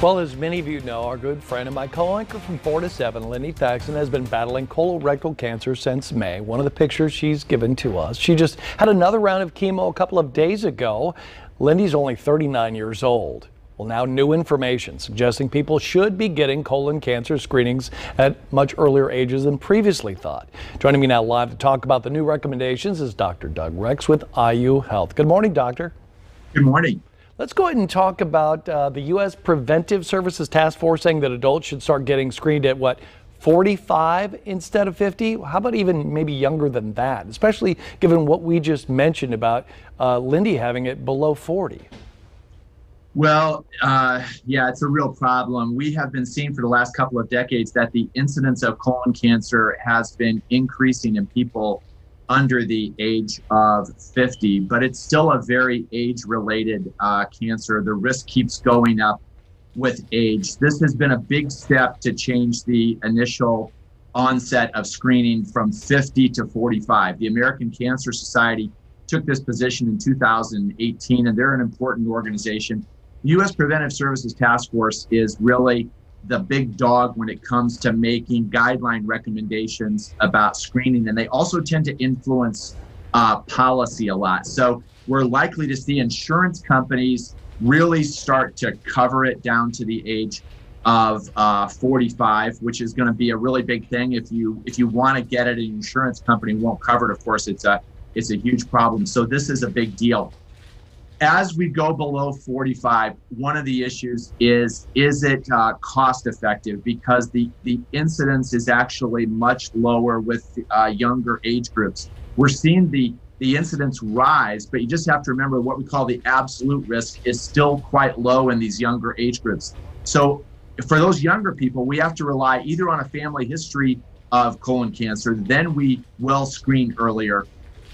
Well, as many of you know, our good friend and my co-anchor from 4 to 7, Lindy Thaxton, has been battling colorectal cancer since May. One of the pictures she's given to us. She just had another round of chemo a couple of days ago. Lindy's only 39 years old. Well, now new information suggesting people should be getting colon cancer screenings at much earlier ages than previously thought. Joining me now live to talk about the new recommendations is Dr. Doug Rex with IU Health. Good morning, doctor. Good morning. Let's go ahead and talk about the U.S. Preventive Services Task Force saying that adults should start getting screened at, 45 instead of 50? How about even maybe younger than that, especially given what we just mentioned about Lindy having it below 40? Well, yeah, it's a real problem. We have been seeing for the last couple of decades that the incidence of colon cancer has been increasing in people under the age of 50, but it's still a very age-related cancer. The risk keeps going up with age. This has been a big step to change the initial onset of screening from 50 to 45. The American Cancer Society took this position in 2018, and they're an important organization. The U.S. Preventive Services Task Force is really the big dog when it comes to making guideline recommendations about screening, and they also tend to influence policy a lot. So we're likely to see insurance companies really start to cover it down to the age of 45, which is going to be a really big thing. If you want to get it, an insurance company won't cover it. Of course, it's a huge problem. So this is a big deal. As we go below 45, one of the issues is it cost effective? Because the incidence is actually much lower with younger age groups. We're seeing the incidence rise, but you just have to remember what we call the absolute risk is still quite low in these younger age groups. So for those younger people, we have to rely either on a family history of colon cancer, then we will screen earlier,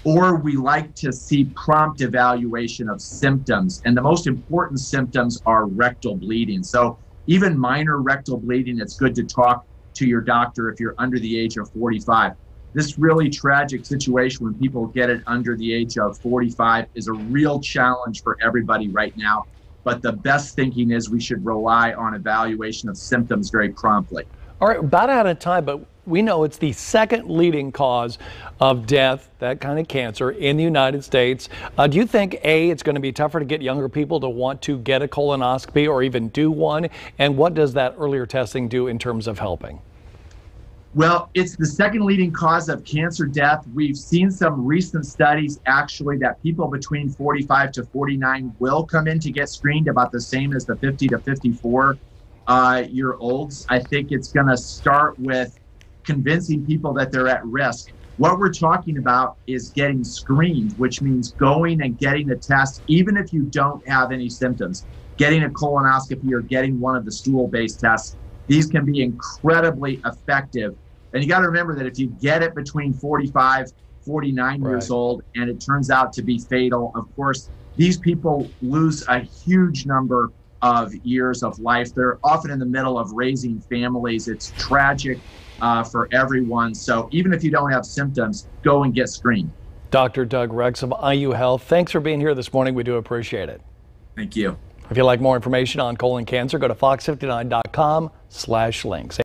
or we like to see prompt evaluation of symptoms. And the most important symptoms are rectal bleeding. So even minor rectal bleeding, it's good to talk to your doctor if you're under the age of 45. This really tragic situation when people get it under the age of 45 is a real challenge for everybody right now. But the best thinking is we should rely on evaluation of symptoms very promptly. All right, about out of time, but we know it's the second leading cause of death, that kind of cancer, in the United States. Do you think, A, it's going to be tougher to get younger people to want to get a colonoscopy or even do one? And what does that earlier testing do in terms of helping? Well, it's the second leading cause of cancer death. We've seen some recent studies actually that people between 45 to 49 will come in to get screened, about the same as the 50 to 54 year olds. I think it's going to start with convincing people that they're at risk. What we're talking about is getting screened, which means going and getting a test, even if you don't have any symptoms, getting a colonoscopy or getting one of the stool-based tests. These can be incredibly effective. And you got to remember that if you get it between 45, 49 years old, and it turns out to be fatal, of course, these people lose a huge number of years of life. They're often in the middle of raising families. It's tragic for everyone. So even if you don't have symptoms, go and get screened. Dr. Doug Rex of IU Health, thanks for being here this morning. We do appreciate it. Thank you. If you'd like more information on colon cancer, go to fox59.com/links.